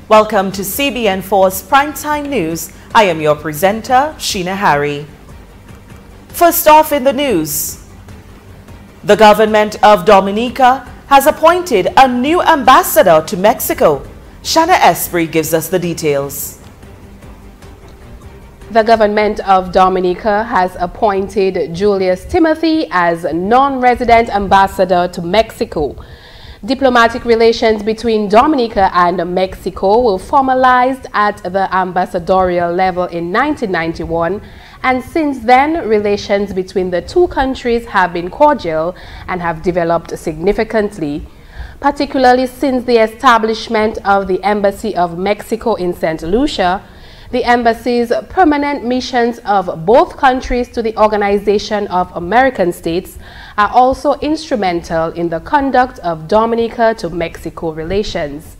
Welcome to CBN4's Primetime News. I am your presenter, Sheena Harry. First off in the news, the government of Dominica has appointed a new ambassador to Mexico. Shanna Esprit gives us the details. The government of Dominica has appointed Julius Timothy as non-resident ambassador to Mexico. Diplomatic relations between Dominica and Mexico were formalized at the ambassadorial level in 1991, and since then relations between the two countries have been cordial and have developed significantly, particularly since the establishment of the Embassy of Mexico in St. Lucia. The embassy's permanent missions of both countries to the Organization of American States are also instrumental in the conduct of Dominica to Mexico relations.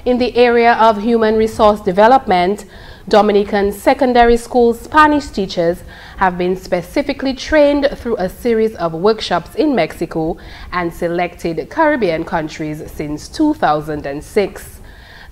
In the area of human resource development, Dominican secondary school Spanish teachers have been specifically trained through a series of workshops in Mexico and selected Caribbean countries since 2006.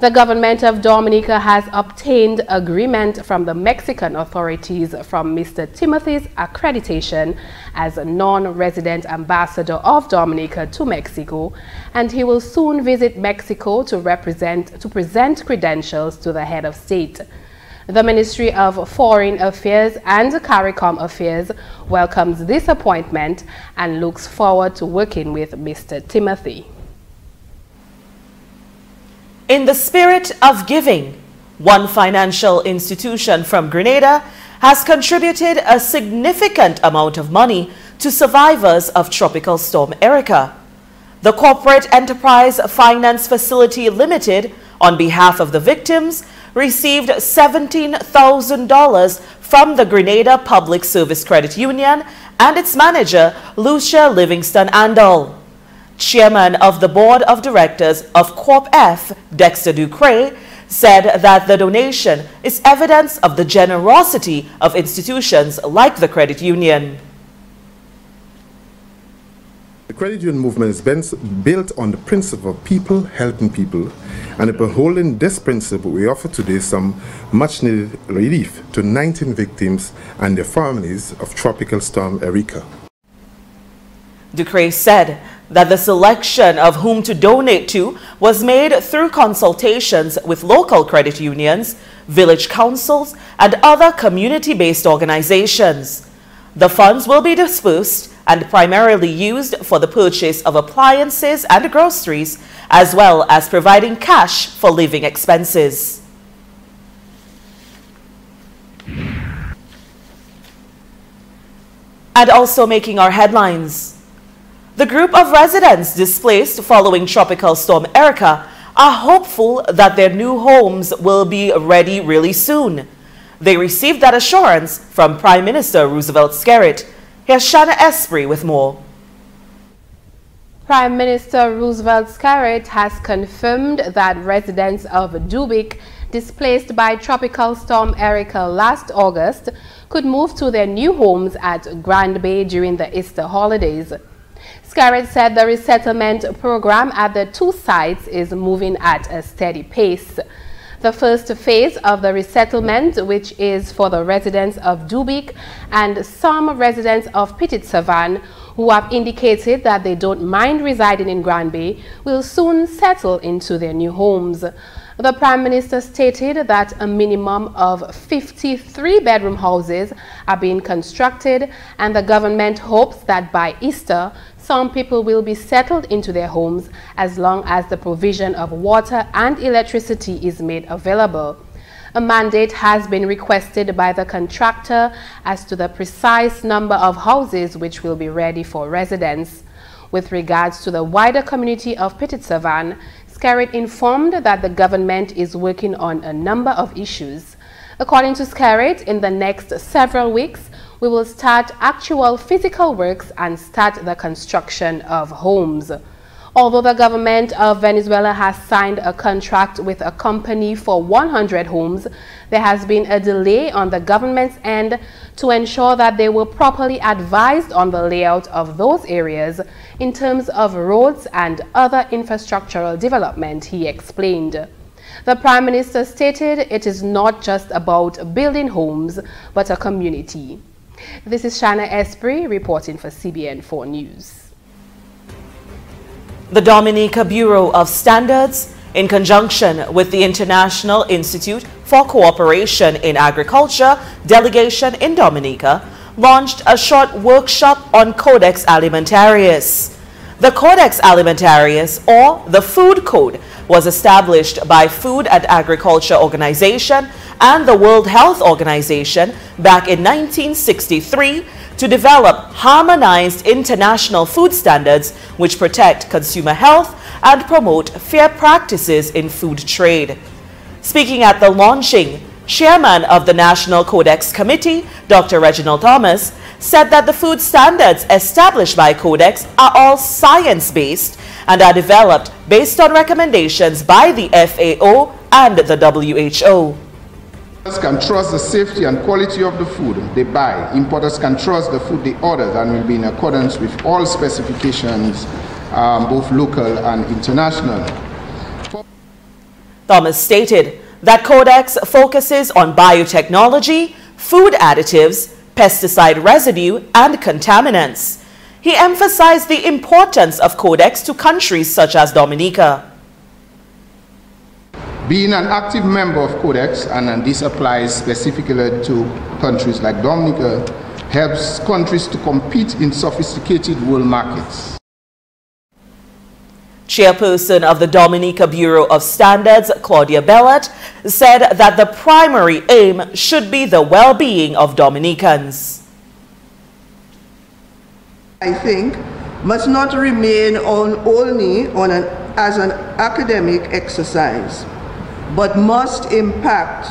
The government of Dominica has obtained agreement from the Mexican authorities from Mr. Timothy's accreditation as a non-resident ambassador of Dominica to Mexico, and he will soon visit Mexico to present credentials to the head of state. The Ministry of Foreign Affairs and CARICOM Affairs welcomes this appointment and looks forward to working with Mr. Timothy. In the spirit of giving, one financial institution from Grenada has contributed a significant amount of money to survivors of Tropical Storm Erika. The Corporate Enterprise Finance Facility Limited, on behalf of the victims, received $17,000 from the Grenada Public Service Credit Union and its manager, Lucia Livingston Andal. Chairman of the Board of Directors of Corp F, Dexter Ducre, said that the donation is evidence of the generosity of institutions like the credit union. The credit union movement is built on the principle of people helping people, and upholding this principle, we offer today some much-needed relief to 19 victims and their families of Tropical Storm Erika. Ducre said that the selection of whom to donate to was made through consultations with local credit unions, village councils, and other community-based organizations. The funds will be dispersed and primarily used for the purchase of appliances and groceries, as well as providing cash for living expenses. And also making our headlines. The group of residents displaced following Tropical Storm Erika are hopeful that their new homes will be ready really soon. They received that assurance from Prime Minister Roosevelt Skerrit. Here's Shanna Esprit with more. Prime Minister Roosevelt Skerrit has confirmed that residents of Dubic displaced by Tropical Storm Erika last August could move to their new homes at Grand Bay during the Easter holidays. Skerrit said the resettlement program at the two sites is moving at a steady pace. The first phase of the resettlement, which is for the residents of Dubic and some residents of Petit Savan who have indicated that they don't mind residing in Grand Bay, will soon settle into their new homes. The Prime Minister stated that a minimum of 53-bedroom houses are being constructed, and the government hopes that by Easter, some people will be settled into their homes as long as the provision of water and electricity is made available. A mandate has been requested by the contractor as to the precise number of houses which will be ready for residents. With regards to the wider community of Petit Savan, Skerrit informed that the government is working on a number of issues. According to Skerrit, in the next several weeks, we will start actual physical works and start the construction of homes. Although the government of Venezuela has signed a contract with a company for 100 homes, there has been a delay on the government's end to ensure that they were properly advised on the layout of those areas in terms of roads and other infrastructural development, he explained. The Prime Minister stated it is not just about building homes, but a community. This is Shana Esprit reporting for CBN4 News. The Dominica Bureau of Standards, in conjunction with the International Institute for Cooperation in Agriculture delegation in Dominica, launched a short workshop on Codex Alimentarius. The Codex Alimentarius, or the Food Code, was established by Food and Agriculture Organization and the World Health Organization back in 1963 to develop harmonized international food standards which protect consumer health and promote fair practices in food trade. Speaking at the launching, Chairman of the National Codex Committee, Dr. Reginald Thomas, said that the food standards established by Codex are all science-based and are developed based on recommendations by the FAO and the WHO. Importers can trust the safety and quality of the food they buy. Importers can trust the food they order and will be in accordance with all specifications, both local and international. Thomas stated that Codex focuses on biotechnology, food additives, pesticide residue, and contaminants. He emphasized the importance of Codex to countries such as Dominica. Being an active member of Codex, and this applies specifically to countries like Dominica, helps countries to compete in sophisticated world markets. Chairperson of the Dominica Bureau of Standards, Claudia Bellat, said that the primary aim should be the well-being of Dominicans. I think must not remain only as an academic exercise, but must impact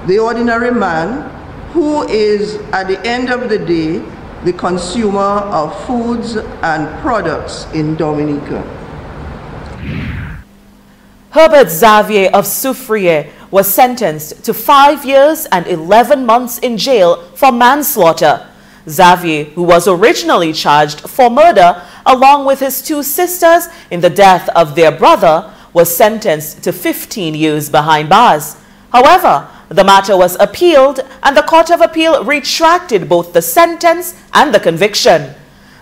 the ordinary man who is, at the end of the day, the consumer of foods and products in Dominica. Herbert Xavi A was sentenced to 5 years and 11 months in jail for manslaughter. Xavier, who was originally charged for murder along with his 2 sisters in the death of their brother, was sentenced to 15 years behind bars. However, the matter was appealed and the Court of Appeal retracted both the sentence and the conviction.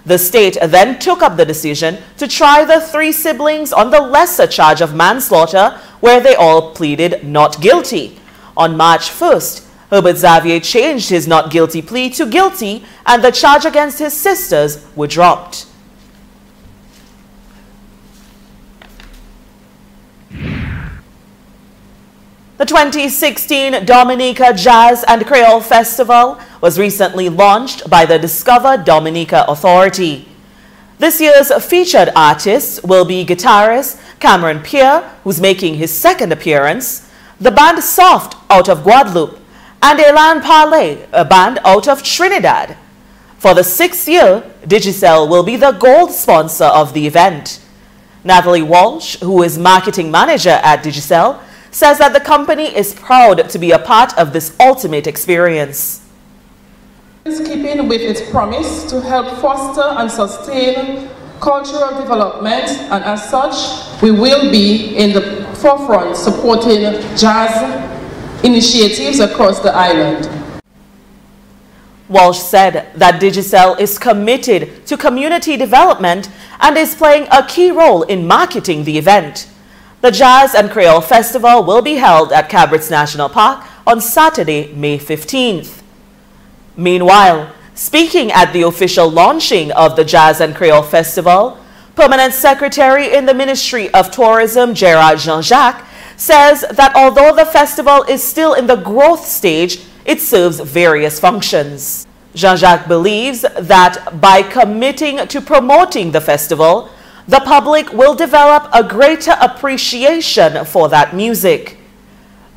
The state then took up the decision to try the 3 siblings on the lesser charge of manslaughter, where they all pleaded not guilty. On March 1st, Herbert Xavi changed his not guilty plea to guilty, and the charge against his sisters were dropped. The 2016 Dominica Jazz and Creole Festival was recently launched by the Discover Dominica Authority. This year's featured artists will be guitarist Cameron Pierre, who's making his 2nd appearance, the band Soft out of Guadeloupe, and Elan Parley, a band out of Trinidad. For the 6th year, Digicel will be the gold sponsor of the event. Natalie Walsh, who is marketing manager at Digicel, says that the company is proud to be a part of this ultimate experience. It's keeping with its promise to help foster and sustain cultural development, and as such, we will be in the forefront supporting jazz initiatives across the island. Walsh said that Digicel is committed to community development and is playing a key role in marketing the event. The Jazz and Creole Festival will be held at Cabrit's National Park on Saturday, May 15th. Meanwhile, speaking at the official launching of the Jazz and Creole Festival, Permanent Secretary in the Ministry of Tourism, Gerard Jean-Jacques, says that although the festival is still in the growth stage, it serves various functions. Jean-Jacques believes that by committing to promoting the festival, the public will develop a greater appreciation for that music.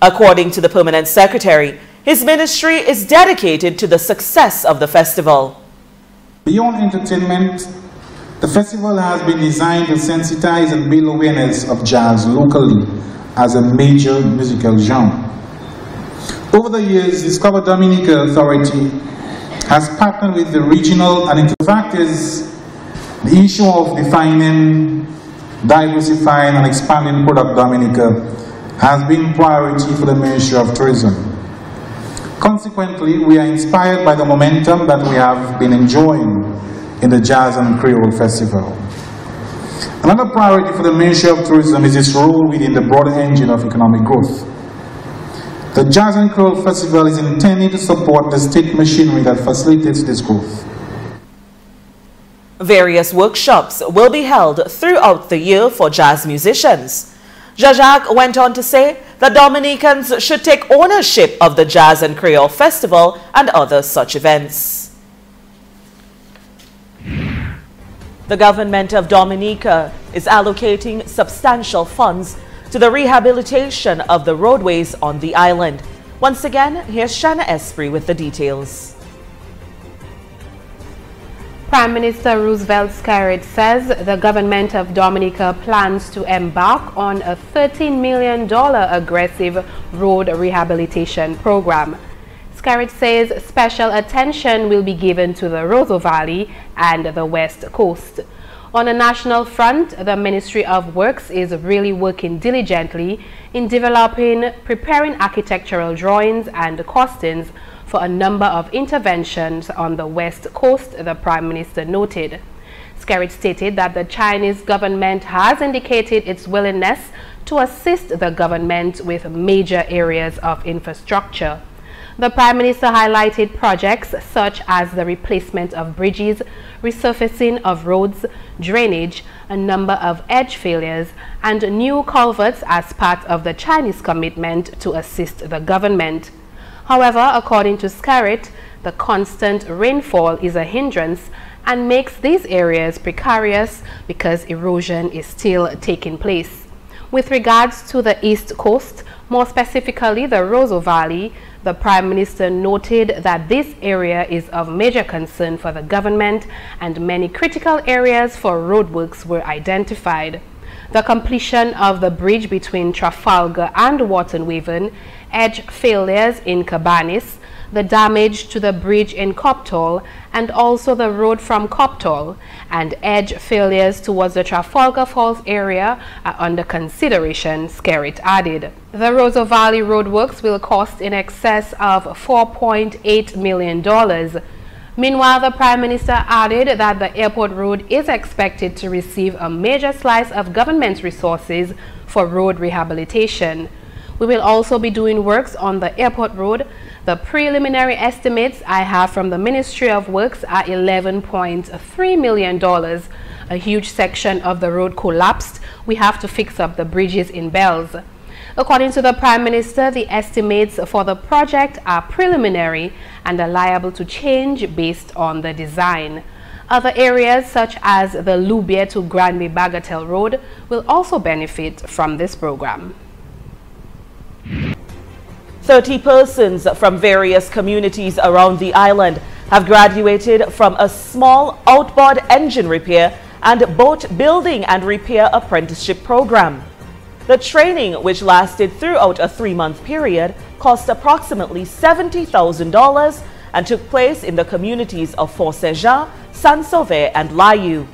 According to the Permanent Secretary, his ministry is dedicated to the success of the festival. Beyond entertainment, the festival has been designed to sensitize and build awareness of jazz locally as a major musical genre. Over the years, Discover Dominica Authority has partnered with the regional and the fact is the issue of defining, diversifying and expanding product Dominica has been priority for the Ministry of Tourism. Consequently, we are inspired by the momentum that we have been enjoying in the Jazz and Creole Festival. Another priority for the Ministry of Tourism is its role within the broader engine of economic growth. The Jazz and Creole Festival is intended to support the state machinery that facilitates this growth. Various workshops will be held throughout the year for jazz musicians. Jajak went on to say that Dominicans should take ownership of the Jazz and Creole Festival and other such events. The government of Dominica is allocating substantial funds to the rehabilitation of the roadways on the island. Once again, here's Shanna Esprit with the details. Prime Minister Roosevelt Scarrett says the government of Dominica plans to embark on a $13 million aggressive road rehabilitation program. Scarrett says special attention will be given to the Roseau Valley and the West Coast. On a national front, the Ministry of Works is really working diligently in preparing architectural drawings and costings for a number of interventions on the West Coast, the Prime Minister noted. Scarrett stated that the Chinese government has indicated its willingness to assist the government with major areas of infrastructure. The Prime Minister highlighted projects such as the replacement of bridges, resurfacing of roads, drainage, a number of edge failures, and new culverts as part of the Chinese commitment to assist the government. However, according to Scarrett, the constant rainfall is a hindrance and makes these areas precarious because erosion is still taking place. With regards to the East Coast, more specifically the Roseau Valley, the Prime Minister noted that this area is of major concern for the government and many critical areas for roadworks were identified. The completion of the bridge between Trafalgar and Waterwaven, edge failures in Cabanis, the damage to the bridge in Coptol, and also the road from Coptol, and edge failures towards the Trafalgar Falls area are under consideration, Scarrett added. The Roseau Valley roadworks will cost in excess of $4.8 million. Meanwhile, the Prime Minister added that the airport road is expected to receive a major slice of government resources for road rehabilitation. We will also be doing works on the airport road. The preliminary estimates I have from the Ministry of Works are $11.3 million. A huge section of the road collapsed. We have to fix up the bridges in Bells. According to the Prime Minister, the estimates for the project are preliminary and are liable to change based on the design. Other areas such as the Loubier to Granby Bagatelle Road will also benefit from this program. 30 persons from various communities around the island have graduated from a small outboard engine repair and boat building and repair apprenticeship program. The training, which lasted throughout a 3-month period, cost approximately $70,000 and took place in the communities of Fort Saint-Jean, Saint-Sauveur, and Layou.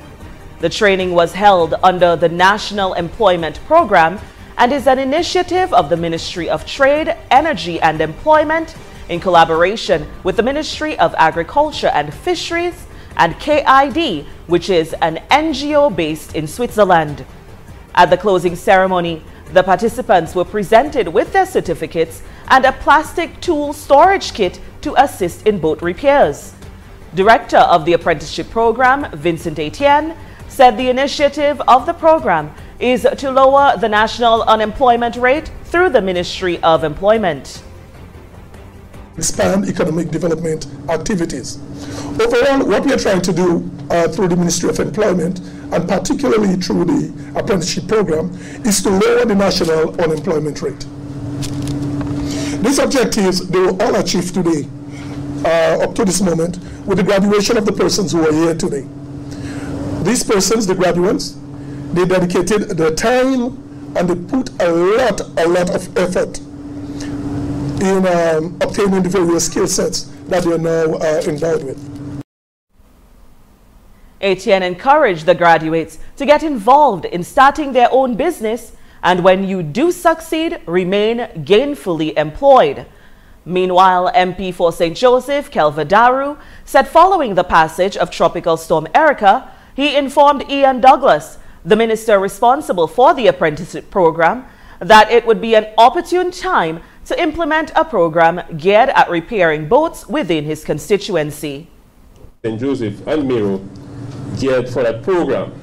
The training was held under the National Employment Program and is an initiative of the Ministry of Trade, Energy and Employment in collaboration with the Ministry of Agriculture and Fisheries and KID, which is an NGO based in Switzerland. At the closing ceremony, the participants were presented with their certificates and a plastic tool storage kit to assist in boat repairs. Director of the Apprenticeship Program, Vincent Etienne, said the initiative of the program is to lower the national unemployment rate through the Ministry of Employment. Expand economic development activities. Overall, what we are trying to do through the Ministry of Employment, and particularly through the Apprenticeship Program, is to lower the national unemployment rate. These objectives, they were all achieved today, up to this moment, with the graduation of the persons who are here today. These persons, the graduates, they dedicated their time and they put a lot of effort in obtaining the various skill sets that they are now endowed with. Etienne encouraged the graduates to get involved in starting their own business and when you do succeed, remain gainfully employed. Meanwhile, MP for St. Joseph, Kelva Daru, said following the passage of Tropical Storm Erica, he informed Ian Douglas, the minister responsible for the Apprenticeship Program, that it would be an opportune time to implement a program geared at repairing boats within his constituency. St. Joseph and Miro geared for that program.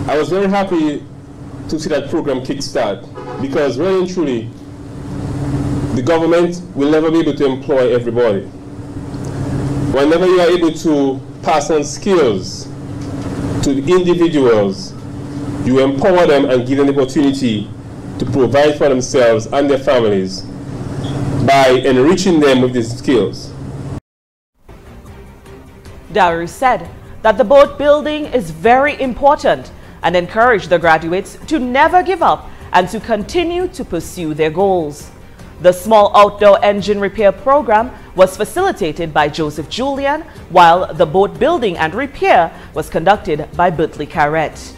I was very happy to see that program kickstart, because really and truly, the government will never be able to employ everybody. Whenever you are able to pass on skills to the individuals, you empower them and give them the opportunity to provide for themselves and their families by enriching them with these skills. Daru said that the boat building is very important and encouraged the graduates to never give up and to continue to pursue their goals. The small outdoor engine repair program was facilitated by Joseph Julian, while the boat building and repair was conducted by Bertley Carrett.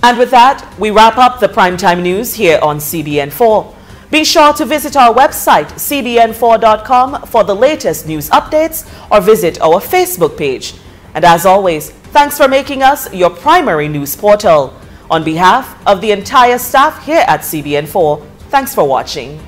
And with that, we wrap up the Primetime News here on CBN4. Be sure to visit our website, cbn4.com, for the latest news updates, or visit our Facebook page. And as always, thanks for making us your primary news portal. On behalf of the entire staff here at CBN4, thanks for watching.